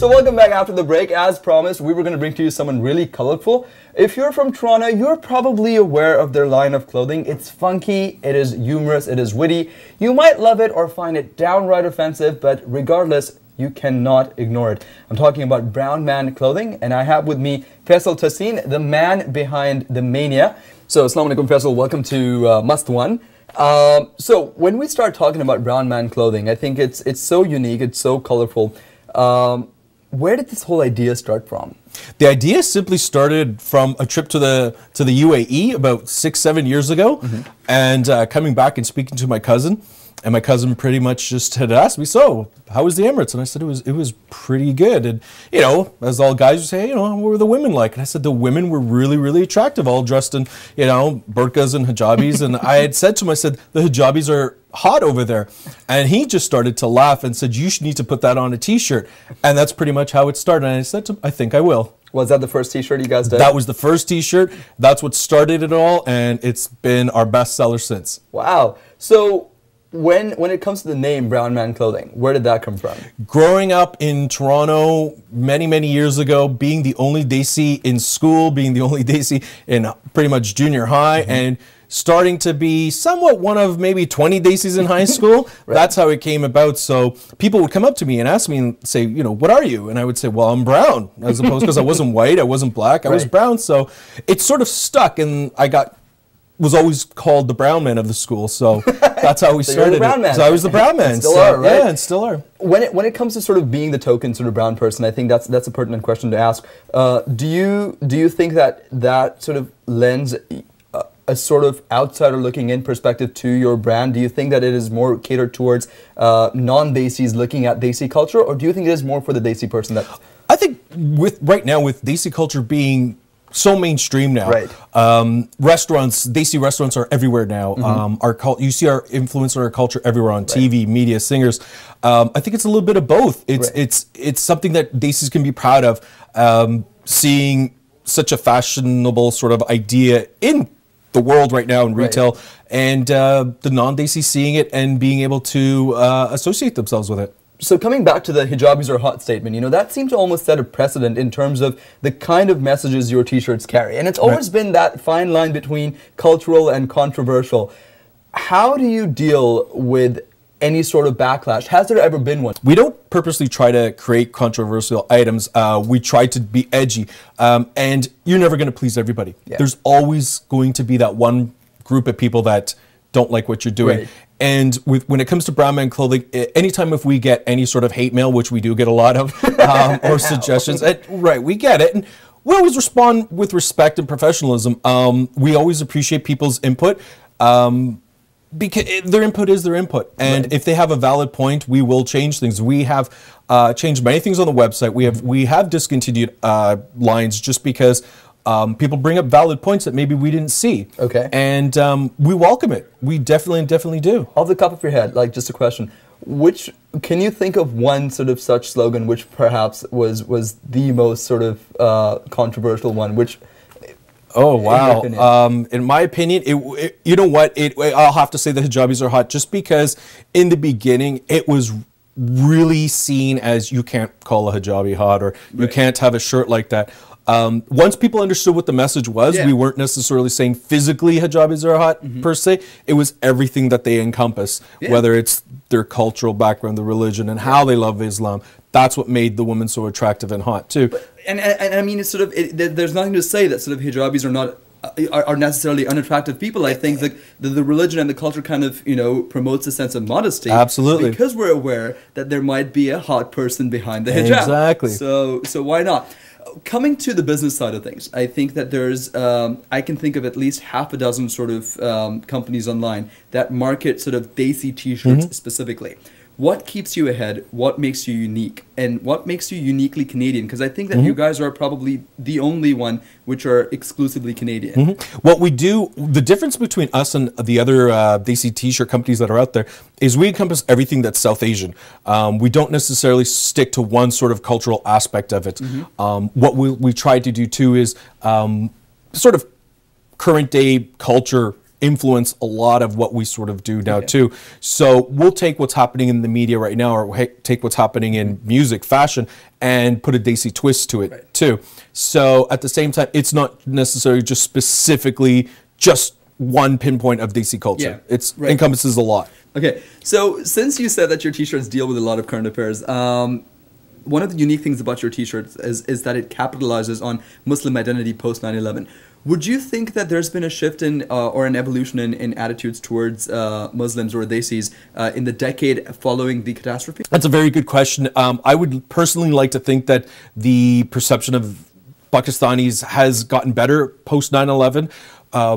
So welcome back after the break. As promised, we were going to bring to you someone really colorful. If you're from Toronto, you're probably aware of their line of clothing. It's funky, it is humorous, it is witty. You might love it or find it downright offensive, but regardless, you cannot ignore it. I'm talking about Brownmanclothing, and I have with me Faisal Tassin, the man behind the mania. So, Assalamu alaikum, Faisal. Welcome to Must One. So, when we start talking about Brownmanclothing, I think it's so unique, it's so colorful. Where did this whole idea start from? The idea simply started from a trip to the UAE about 6-7 years ago, and coming back and speaking to my cousin. And my cousin pretty much just had asked me, so, how was the Emirates? And I said, it was pretty good. And, you know, as all guys would say, you know, what were the women like? And I said, the women were really, really attractive, all dressed in, you know, burqas and hijabis. And I had said to him, I said, the hijabis are hot over there. And he just started to laugh and said, you should need to put that on a t-shirt. And that's pretty much how it started. And I said to him, I think I will. Was that the first t-shirt you guys did? That was the first t-shirt. That's what started it all. And it's been our best seller since. Wow. So, when it comes to the name Brownmanclothing, where did that come from? Growing up in Toronto many, many years ago, being the only Desi in school, being the only Desi in pretty much junior high, and starting to be somewhat one of maybe 20 Desis in high school, that's how it came about. So people would come up to me and ask me and say, you know, what are you? And I would say, well, I'm brown, as opposed, because I wasn't white, I wasn't black, I was brown. So it sort of stuck, and was always called the brown man of the school, so that's how we started it. So I was the brown man. Still are, right? Yeah, and still are. When it comes to sort of being the token sort of brown person, I think that's a pertinent question to ask. Do you think that sort of lends a sort of outsider looking in perspective to your brand? Do you think that it is more catered towards non-Desis looking at Desi culture, or do you think it is more for the Desi person? That I think right now with Desi culture being so mainstream now. Restaurants, Desi restaurants are everywhere now. You see our influence on our culture everywhere on TV, media, singers. I think it's a little bit of both. It's something that Desis can be proud of. Seeing such a fashionable sort of idea in the world right now in retail, and the non-Desis seeing it and being able to associate themselves with it. So coming back to the hijabis are hot statement, you know, that seemed to almost set a precedent in terms of the kind of messages your t-shirts carry. And it's always been that fine line between cultural and controversial. How do you deal with any sort of backlash? Has there ever been one? We don't purposely try to create controversial items. We try to be edgy. And you're never going to please everybody. There's always going to be that one group of people that don't like what you're doing. And when it comes to Brownmanclothing, anytime if we get any sort of hate mail, which we do get a lot of, or suggestions, we get it. And we always respond with respect and professionalism. We always appreciate people's input, because their input is their input. And if they have a valid point, we will change things. We have changed many things on the website. We have discontinued lines just because people bring up valid points that maybe we didn't see. And we welcome it. We definitely do. Off the top of your head, like just a question, can you think of one sort of such slogan which perhaps was the most sort of controversial one? Oh wow! In my opinion, you know what? I'll have to say the hijabis are hot, just because in the beginning it was really seen as you can't call a hijabi hot, or you can't have a shirt like that. Once people understood what the message was, we weren't necessarily saying physically hijabis are hot per se. It was everything that they encompass, whether it's their cultural background, the religion, and how they love Islam. That's what made the woman so attractive and hot too. And I mean, it's sort of there's nothing to say that sort of hijabis are necessarily unattractive people. I think that the religion and the culture kind of, you know, promotes a sense of modesty. Absolutely. Because we're aware that there might be a hot person behind the hijab. Exactly. So why not? Coming to the business side of things, I think that there's, I can think of at least half a dozen sort of companies online that market sort of Desi t-shirts specifically. What keeps you ahead? What makes you unique? And what makes you uniquely Canadian? Because I think that you guys are probably the only one which are exclusively Canadian. What we do, the difference between us and the other Desi t-shirt companies that are out there is we encompass everything that's South Asian. We don't necessarily stick to one sort of cultural aspect of it. What we try to do too is sort of current day culture influence a lot of what we sort of do now too. So we'll take what's happening in the media right now, or take what's happening in music, fashion, and put a Desi twist to it too. So at the same time, it's not necessarily just specifically just one pinpoint of Desi culture. It's encompasses a lot. Okay, so since you said that your t-shirts deal with a lot of current affairs, one of the unique things about your t-shirts is that it capitalizes on Muslim identity post 9/11. Would you think that there's been a shift in or an evolution in attitudes towards Muslims or Desis in the decade following the catastrophe? That's a very good question. I would personally like to think that the perception of Pakistanis has gotten better post 9/11.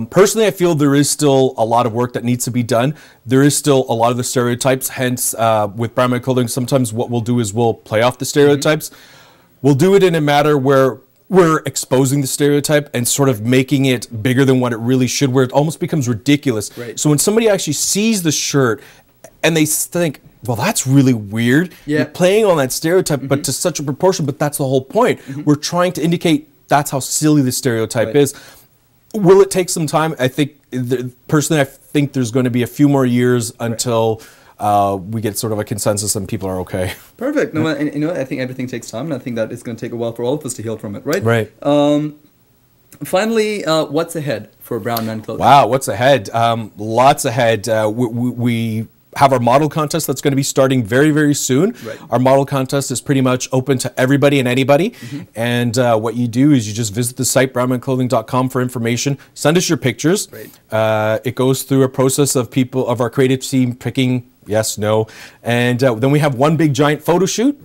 Personally, I feel there is still a lot of work that needs to be done. There is still a lot of the stereotypes. Hence, with Brownmanclothing, sometimes what we'll do is we'll play off the stereotypes. We'll do it in a matter where we're exposing the stereotype and sort of making it bigger than what it really should, where it almost becomes ridiculous. So when somebody actually sees the shirt and they think, well, that's really weird. You're playing on that stereotype, but to such a proportion, but that's the whole point. We're trying to indicate that's how silly the stereotype is. Will it take some time? I think, personally, I think there's going to be a few more years until we get sort of a consensus and people are okay. Perfect. No, and you know, I think everything takes time, and I think that it's going to take a while for all of us to heal from it, right? Right. Finally, what's ahead for Brownmanclothing? Wow, what's ahead? Lots ahead. We have our model contest that's going to be starting very, very soon. Our model contest is pretty much open to everybody and anybody. And what you do is you just visit the site, brownmanclothing.com, for information. Send us your pictures. It goes through a process of people, of our creative team picking yes, no. And then we have one big giant photo shoot.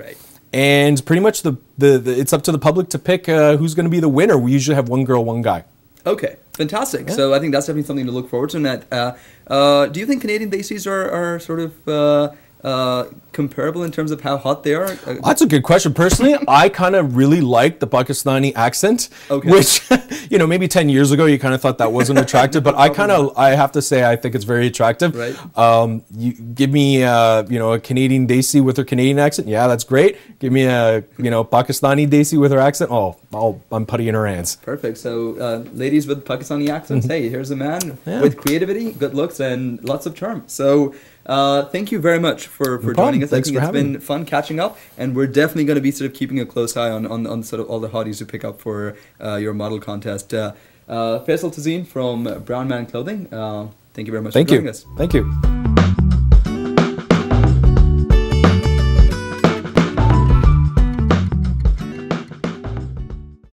And pretty much it's up to the public to pick who's going to be the winner. We usually have one girl, one guy. Okay, fantastic. So I think that's definitely something to look forward to. And do you think Canadian Desis are sort of comparable in terms of how hot they are? That's a good question. Personally, I kind of really like the Pakistani accent, which, you know, maybe 10 years ago you kind of thought that wasn't attractive, but I have to say I think it's very attractive. You give me, you know, a Canadian Desi with her Canadian accent, yeah, that's great. Give me a, you know, Pakistani Desi with her accent, I'm putty in her hands. Perfect. So, ladies with Pakistani accents, hey, here's a man with creativity, good looks, and lots of charm. So, thank you very much for joining us. Thanks, I think it's been fun catching up, and we're definitely going to be sort of keeping a close eye on sort of all the hotties you pick up for your model contest. Faisal Tazeen from Brownmanclothing, thank you very much for joining us. Thank you.